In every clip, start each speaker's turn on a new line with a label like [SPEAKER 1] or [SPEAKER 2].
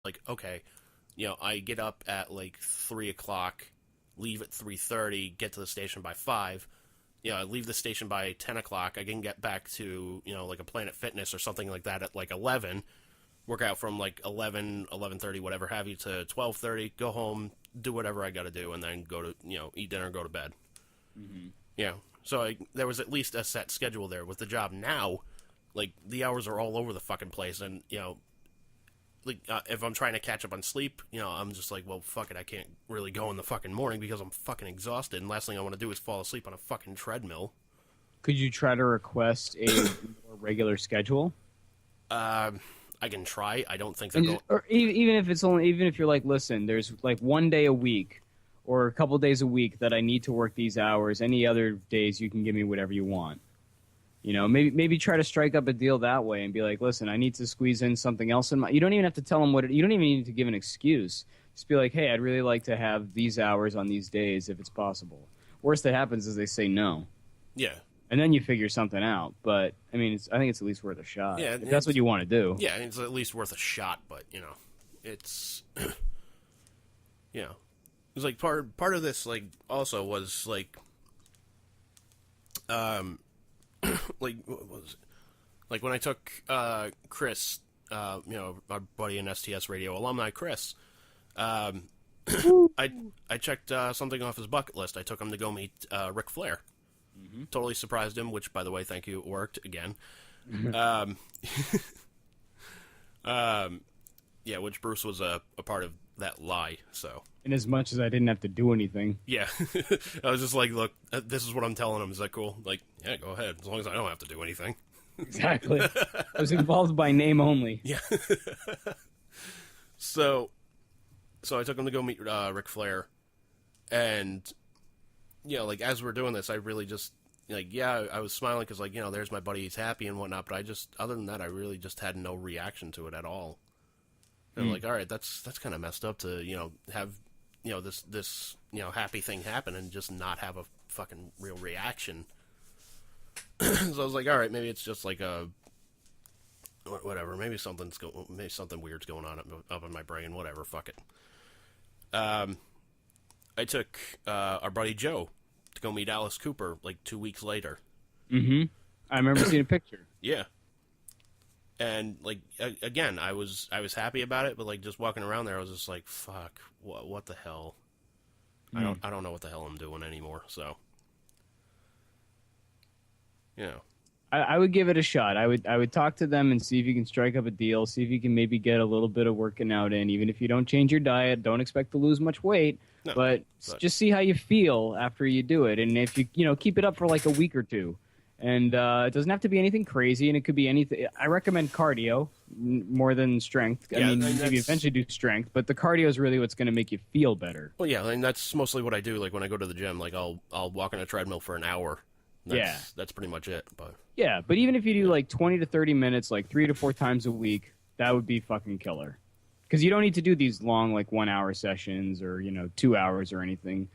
[SPEAKER 1] like, okay, I get up at like 3 o'clock, leave at 3:30, get to the station by 5. I leave the station by 10 o'clock. I can get back to, like a Planet Fitness or something like that at like 11. Work out from like 11, 11:30, whatever have you, to 12:30. Go home, do whatever I got to do, and then go to, eat dinner and go to bed.
[SPEAKER 2] Mm-hmm.
[SPEAKER 1] So there was at least a set schedule there. With the job now, like, the hours are all over the fucking place, and, like, if I'm trying to catch up on sleep, I'm just like, well, fuck it, I can't really go in the fucking morning because I'm fucking exhausted, and last thing I want to do is fall asleep on a fucking treadmill.
[SPEAKER 2] Could you try to request a more regular schedule?
[SPEAKER 1] I can try. I don't think they're going...
[SPEAKER 2] Or even if you're like, listen, there's like one day a week or a couple days a week that I need to work these hours. Any other days, you can give me whatever you want. Maybe try to strike up a deal that way and be like, listen, I need to squeeze in something else in my... You don't even have to tell them you don't even need to give an excuse. Just be like, hey, I'd really like to have these hours on these days if it's possible. Worst that happens is they say no.
[SPEAKER 1] Yeah.
[SPEAKER 2] And then you figure something out. But, I mean, I think it's at least worth a shot.
[SPEAKER 1] Yeah,
[SPEAKER 2] if that's what you want to do.
[SPEAKER 1] Yeah, it's at least worth a shot, but, it's... It's like part of this, like, also was, like... like, what was it? Like, when I took Chris, our buddy in STS Radio, alumni Chris, I checked something off his bucket list. I took him to go meet Ric Flair. Mm-hmm. Totally surprised him, which, by the way, thank you, it worked again. Yeah, which Bruce was a part of that lie, so...
[SPEAKER 2] In as much as I didn't have to do anything.
[SPEAKER 1] Yeah. I was just like, look, this is what I'm telling him. Is that cool? Like, yeah, go ahead, as long as I don't have to do anything.
[SPEAKER 2] Exactly. I was involved by name only.
[SPEAKER 1] Yeah. So I took him to go meet Ric Flair, and, like, as we're doing this, I really just, like, yeah, I was smiling because, like, there's my buddy, he's happy and whatnot, but other than that, I really just had no reaction to it at all. And I'm like, all right, that's kind of messed up to, have, this happy thing happen and just not have a fucking real reaction. So I was like, all right, maybe it's just like whatever, maybe something weird's going on up in my brain, whatever, fuck it. I took our buddy Joe to go meet Alice Cooper like 2 weeks later.
[SPEAKER 2] Mm-hmm. I remember seeing a picture.
[SPEAKER 1] Yeah. And, like, again, I was happy about it, but, like, just walking around there, I was just like, fuck, what the hell? I don't know what the hell I'm doing anymore, so.
[SPEAKER 2] I would give it a shot. I would talk to them and see if you can strike up a deal, see if you can maybe get a little bit of working out in, even if you don't change your diet, don't expect to lose much weight, but just see how you feel after you do it. And if you keep it up for like a week or two. And it doesn't have to be anything crazy, and it could be anything. I recommend cardio more than strength.
[SPEAKER 1] Yeah,
[SPEAKER 2] I mean, maybe eventually do strength, but the cardio is really what's going to make you feel better.
[SPEAKER 1] Well, yeah, and that's mostly what I do. Like when I go to the gym, like I'll walk on a treadmill for an hour. That's pretty much it. But
[SPEAKER 2] yeah, but even if you do like 20 to 30 minutes, like 3 to 4 times a week, that would be fucking killer. Because you don't need to do these long, like 1 hour sessions or 2 hours or anything.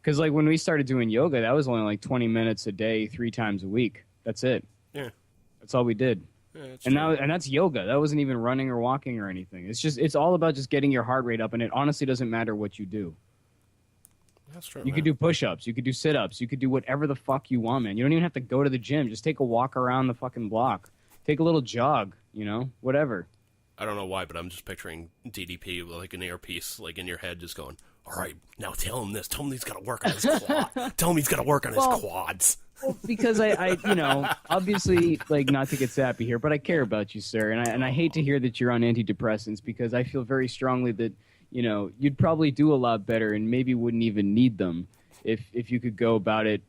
[SPEAKER 2] Because, like, when we started doing yoga, that was only, like, 20 minutes a day, 3 times a week. That's it.
[SPEAKER 1] Yeah.
[SPEAKER 2] That's all we did.
[SPEAKER 1] Yeah, that's
[SPEAKER 2] and
[SPEAKER 1] true.
[SPEAKER 2] That's yoga. That wasn't even running or walking or anything. It's all about just getting your heart rate up, and it honestly doesn't matter what you do.
[SPEAKER 1] That's true,
[SPEAKER 2] You could do push-ups. You could do sit-ups. You could do whatever the fuck you want, man. You don't even have to go to the gym. Just take a walk around the fucking block. Take a little jog, whatever.
[SPEAKER 1] I don't know why, but I'm just picturing DDP with, like, an earpiece, like, in your head just going, all right, now tell him this. Tell him he's got to work on his quad. Tell him he's got to work on his quads.
[SPEAKER 2] Well, because I obviously, like, not to get sappy here, but I care about you, sir, and I hate to hear that you're on antidepressants because I feel very strongly that, you'd probably do a lot better and maybe wouldn't even need them if you could go about it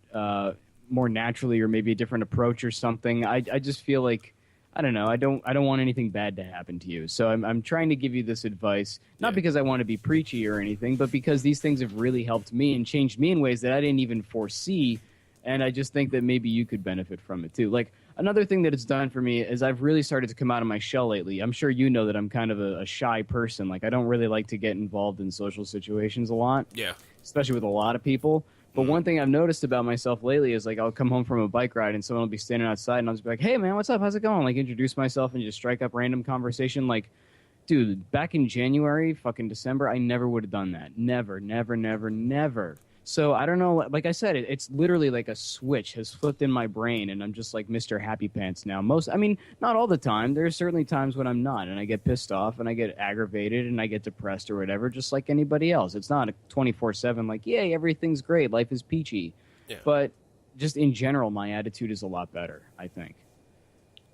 [SPEAKER 2] more naturally or maybe a different approach or something. I just feel like, I don't know, I don't want anything bad to happen to you. So I'm trying to give you this advice, not because I want to be preachy or anything, but because these things have really helped me and changed me in ways that I didn't even foresee. And I just think that maybe you could benefit from it too. Like, another thing that it's done for me is I've really started to come out of my shell lately. I'm sure you know that I'm kind of a shy person. Like, I don't really like to get involved in social situations a lot.
[SPEAKER 1] Yeah.
[SPEAKER 2] Especially with a lot of people. But one thing I've noticed about myself lately is, like, I'll come home from a bike ride and someone will be standing outside and I'll just be like, hey, man, what's up? How's it going? Like, introduce myself and just strike up random conversation. Like, dude, back in January, fucking December, I never would have done that. Never, never, never, never. So I don't know. Like I said, it's literally like a switch has flipped in my brain, and I'm just like Mr. Happy Pants now. I mean, not all the time. There's certainly times when I'm not, and I get pissed off, and I get aggravated, and I get depressed or whatever, just like anybody else. It's not a 24/7 like, yay, everything's great, life is peachy.
[SPEAKER 1] Yeah.
[SPEAKER 2] But just in general, my attitude is a lot better, I think.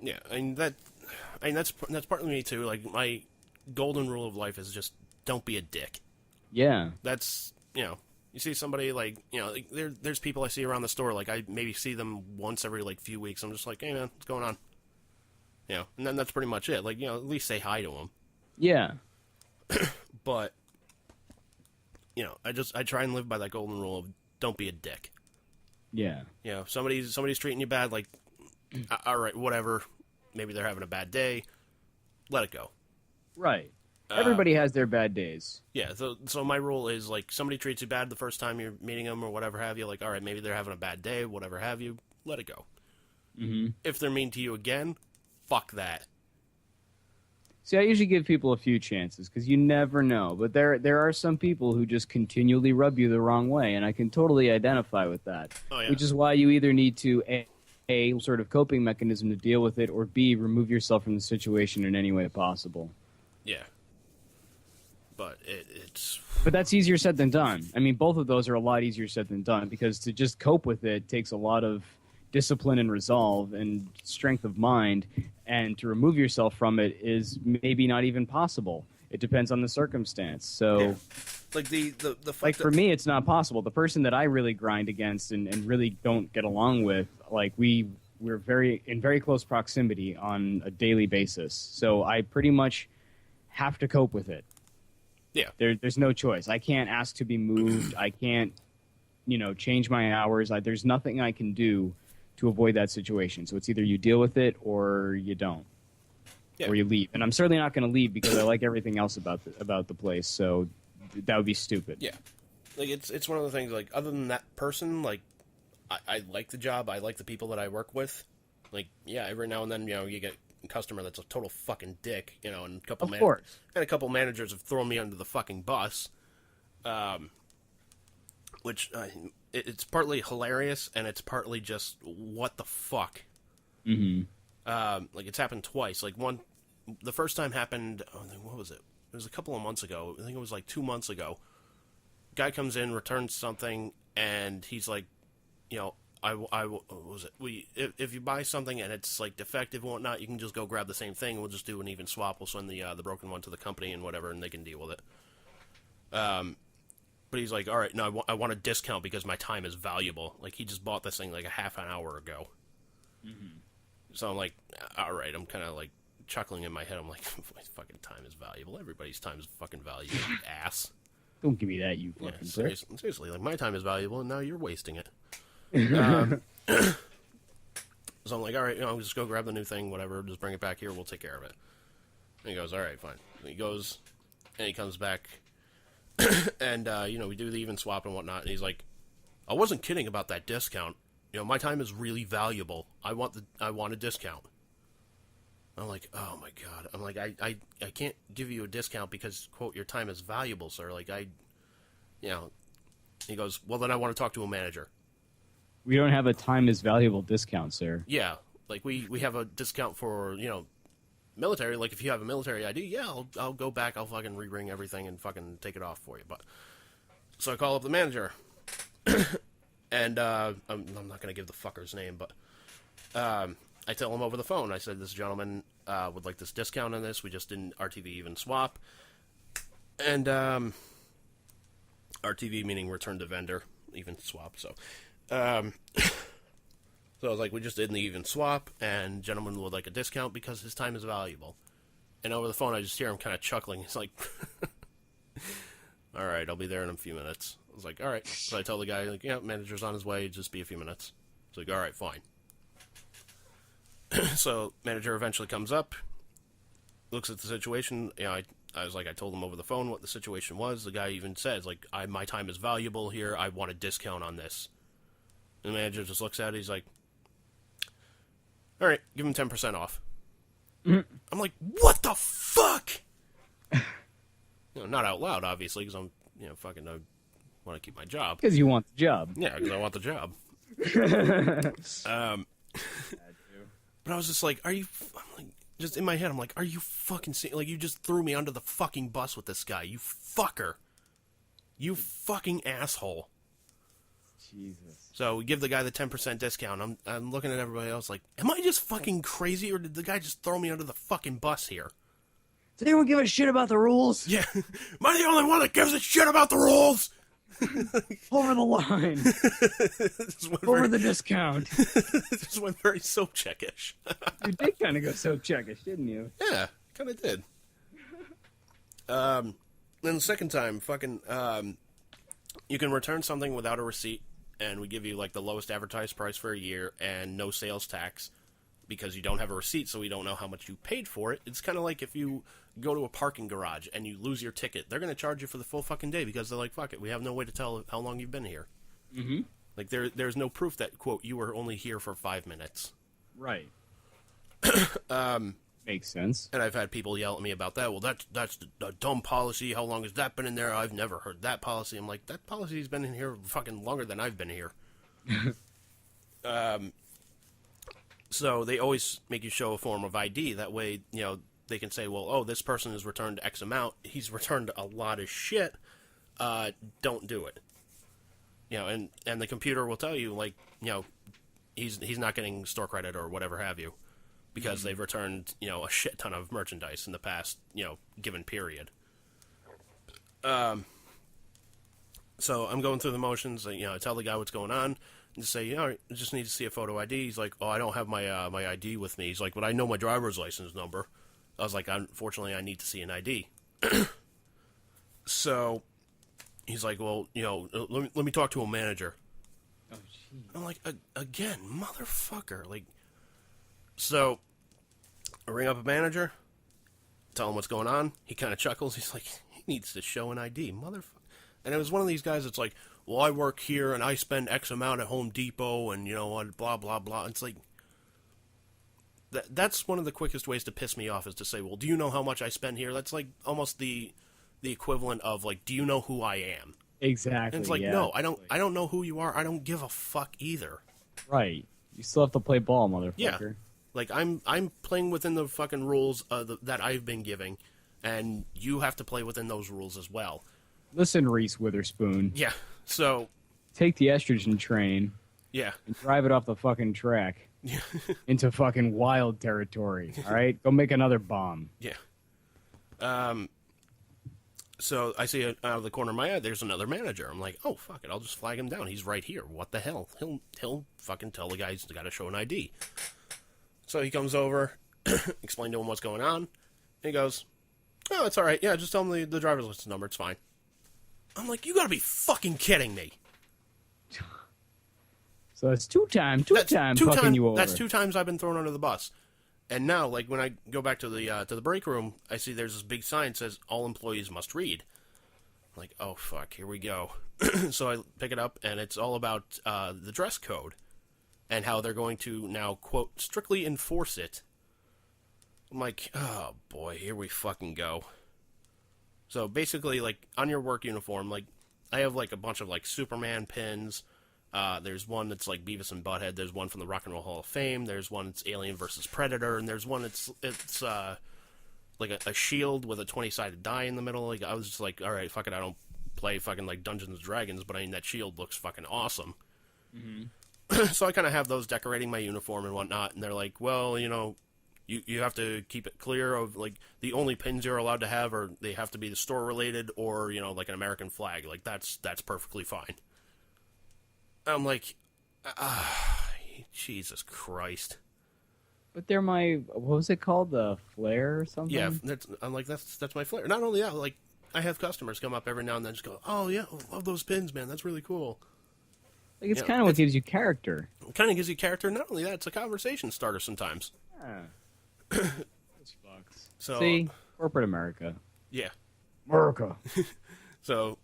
[SPEAKER 1] Yeah, that's partly me too. Like, my golden rule of life is just don't be a dick.
[SPEAKER 2] Yeah.
[SPEAKER 1] That's, you see somebody, like, like, there's people I see around the store, like, I maybe see them once every, like, few weeks. I'm just like, hey, man, what's going on? And then that's pretty much it. Like, at least say hi to them.
[SPEAKER 2] Yeah.
[SPEAKER 1] But, I try and live by that golden rule of don't be a dick.
[SPEAKER 2] Yeah.
[SPEAKER 1] Somebody's treating you bad, like, all right, whatever. Maybe they're having a bad day. Let it go.
[SPEAKER 2] Right. Everybody has their bad days.
[SPEAKER 1] Yeah, so my rule is, like, somebody treats you bad the first time you're meeting them or whatever have you, like, all right, maybe they're having a bad day, whatever have you, let it go.
[SPEAKER 2] Mm-hmm.
[SPEAKER 1] If they're mean to you again, fuck that.
[SPEAKER 2] See, I usually give people a few chances because you never know. But there are some people who just continually rub you the wrong way, and I can totally identify with that.
[SPEAKER 1] Oh, yeah.
[SPEAKER 2] Which is why you either need to, A, sort of coping mechanism to deal with it, or B, remove yourself from the situation in any way possible.
[SPEAKER 1] Yeah. But it's...
[SPEAKER 2] But that's easier said than done. I mean, both of those are a lot easier said than done because to just cope with it takes a lot of discipline and resolve and strength of mind, and to remove yourself from it is maybe not even possible. It depends on the circumstance. So,
[SPEAKER 1] yeah. Like the
[SPEAKER 2] like for me, it's not possible. The person that I really grind against and really don't get along with, like we're in very close proximity on a daily basis. So I pretty much have to cope with it.
[SPEAKER 1] Yeah.
[SPEAKER 2] There's no choice. I can't ask to be moved. I can't, change my hours. There's nothing I can do to avoid that situation. So it's either you deal with it or you don't, or you leave. And I'm certainly not going to leave because I like everything else about the place. So that would be stupid.
[SPEAKER 1] Yeah. Like, it's one of the things, like, other than that person, like, I like the job. I like the people that I work with. Like, yeah, every now and then, you get a customer that's a total fucking dick, and a couple managers have thrown me under the fucking bus, which it's partly hilarious and it's partly just what the fuck.
[SPEAKER 2] Mm-hmm.
[SPEAKER 1] Like, it's happened twice. Like, the first time happened, what was it? It was a couple of months ago. I think it was like 2 months ago. Guy comes in, returns something, and he's like, what was it? If you buy something and it's like defective and whatnot, you can just go grab the same thing. We'll just do an even swap. We'll send the broken one to the company and whatever, and they can deal with it. But he's like, all right, no, I want a discount because my time is valuable. Like, he just bought this thing like a half an hour ago.
[SPEAKER 2] Mm-hmm.
[SPEAKER 1] So I'm like, all right. I'm kind of like chuckling in my head. I'm like, my fucking time is valuable. Everybody's time is fucking valuable, you ass.
[SPEAKER 2] Don't give me that, you fucking
[SPEAKER 1] seriously, like, my time is valuable, and now you're wasting it. So I'm like, all right, just go grab the new thing, whatever, just bring it back here, we'll take care of it. And he goes, all right, fine. And he goes, and he comes back, and, we do the even swap and whatnot, and he's like, I wasn't kidding about that discount. My time is really valuable. I want a discount. I'm like, oh my god. I'm like, I can't give you a discount because, quote, your time is valuable, sir. Like, he goes, well, then I want to talk to a manager.
[SPEAKER 2] We don't have a time is valuable discount, sir.
[SPEAKER 1] Yeah, like, we have a discount for, military. Like, if you have a military ID, yeah, I'll go back, I'll fucking re-ring everything and fucking take it off for you. But so I call up the manager, and I'm not going to give the fucker's name, but I tell him over the phone, I said, this gentleman would like this discount on this. We just didn't RTV even swap. And RTV meaning return to vendor, even swap, so... So I was like, we just did the even swap, and gentleman would like a discount because his time is valuable. And over the phone, I just hear him kind of chuckling. He's like, all right, I'll be there in a few minutes. I was like, all right. So I tell the guy, like, yeah, manager's on his way, just be a few minutes. He's like, all right, fine. So manager eventually comes up, looks at the situation. I was like, I told him over the phone what the situation was. The guy even says, like, my time is valuable here. I want a discount on this. And the manager just looks at it. He's like, all right, give him 10% off. Mm-hmm. I'm like, what the fuck? Not out loud, obviously, because I'm, fucking I want to keep my job.
[SPEAKER 2] Because you want the job.
[SPEAKER 1] Yeah, because I want the job. But I was just like, just in my head, I'm like, are you fucking like, you just threw me under the fucking bus with this guy, you fucker. You fucking asshole.
[SPEAKER 2] Jesus.
[SPEAKER 1] So we give the guy the 10% discount. I'm looking at everybody else like, am I just fucking crazy, or did the guy just throw me under the fucking bus here?
[SPEAKER 2] Does anyone give a shit about the rules?
[SPEAKER 1] Yeah. Am I the only one that gives a shit about the rules?
[SPEAKER 2] Over the line. Over the discount.
[SPEAKER 1] This went very soap checkish.
[SPEAKER 2] You did kind of go soap checkish, didn't you?
[SPEAKER 1] Yeah, kind of did. Then the second time, you can return something without a receipt, and we give you like the lowest advertised price for a year and no sales tax because you don't have a receipt, so we don't know how much you paid for it. It's kind of like if you go to a parking garage and you lose your ticket, they're going to charge you for the full fucking day because they're like, fuck it, we have no way to tell how long you've been here.
[SPEAKER 2] Mm-hmm.
[SPEAKER 1] Like there's no proof that, quote, you were only here for 5 minutes.
[SPEAKER 2] Right. Makes sense.
[SPEAKER 1] And I've had people yell at me about that. Well, that's a dumb policy. How long has that been in there? I've never heard that policy. I'm like, that policy's been in here fucking longer than I've been here. So they always make you show a form of ID. That way, they can say, well, oh, this person has returned X amount. He's returned a lot of shit. Don't do it. And the computer will tell you, like, he's not getting store credit or whatever have you. Because they've returned, a shit ton of merchandise in the past, given period. So I'm going through the motions. I tell the guy what's going on, and just say, I just need to see a photo ID. He's like, oh, I don't have my my ID with me. He's like, but I know my driver's license number. I was like, unfortunately, I need to see an ID. So he's like, well, let me talk to a manager.
[SPEAKER 2] Oh, jeez.
[SPEAKER 1] I'm like, again, motherfucker, like. So, I ring up a manager, tell him what's going on. He kind of chuckles. He's like, he needs to show an ID, motherfucker. And it was one of these guys that's like, well, I work here and I spend X amount at Home Depot and, blah, blah, blah. It's like, that's one of the quickest ways to piss me off is to say, well, do you know how much I spend here? That's like almost the equivalent of like, do you know who I am?
[SPEAKER 2] Exactly.
[SPEAKER 1] And it's like,
[SPEAKER 2] yeah.
[SPEAKER 1] no, I don't know who you are. I don't give a fuck either.
[SPEAKER 2] Right. You still have to play ball, motherfucker.
[SPEAKER 1] Yeah. Like, I'm playing within the fucking rules that I've been giving, and you have to play within those rules as well.
[SPEAKER 2] Listen, Reese Witherspoon.
[SPEAKER 1] Yeah, so...
[SPEAKER 2] Take the estrogen train.
[SPEAKER 1] Yeah.
[SPEAKER 2] And drive it off the fucking track. Into fucking wild territory, all right? Go make another bomb.
[SPEAKER 1] Yeah. So I see out of the corner of my eye, there's another manager. I'm like, oh, fuck it, I'll just flag him down. He's right here. What the hell? He'll fucking tell the guy he's got to show an ID. So he comes over, explain to him what's going on, and he goes, oh, it's all right. Yeah, just tell him the driver's license number. It's fine. I'm like, you gotta be fucking kidding me.
[SPEAKER 2] So it's two times fucking you over.
[SPEAKER 1] That's 2 times I've been thrown under the bus. And now, like, when I go back to the break room, I see there's this big sign that says, all employees must read. I'm like, oh, fuck, here we go. So I pick it up, and it's all about the dress code. And how they're going to now, quote, strictly enforce it. I'm like, oh boy, here we fucking go. So basically, like, on your work uniform, like, I have, like, a bunch of, like, Superman pins. There's one that's, like, Beavis and Butthead. There's one from the Rock and Roll Hall of Fame. There's one that's Alien vs. Predator. And there's one that's like, a shield with a 20-sided die in the middle. Like, I was just like, all right, fuck it, I don't play fucking, like, Dungeons & Dragons, but, I mean, that shield looks fucking awesome. Mm-hmm. So I kind of have those decorating my uniform and whatnot, and they're like, well, you have to keep it clear of, like, the only pins you're allowed to have are, they have to be the store-related or, like an American flag. Like, that's perfectly fine. I'm like, Jesus Christ.
[SPEAKER 2] But they're my, what was it called? The flare or something?
[SPEAKER 1] Yeah, I'm like, that's my flare. Not only that, like, I have customers come up every now and then and just go, oh, yeah, I love those pins, man. That's really cool.
[SPEAKER 2] Like, it's kind of what gives you character.
[SPEAKER 1] It kind of gives you character. Not only that, it's a conversation starter sometimes.
[SPEAKER 2] Yeah. Those fucks.
[SPEAKER 1] So,
[SPEAKER 2] see? Corporate America.
[SPEAKER 1] Yeah.
[SPEAKER 2] America.
[SPEAKER 1] So,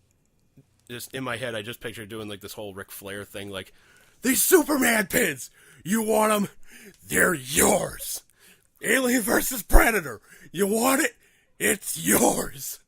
[SPEAKER 1] just in my head, I just pictured doing, like, this whole Ric Flair thing, like, these Superman pins! You want them? They're yours! Alien vs. Predator! You want it? It's yours!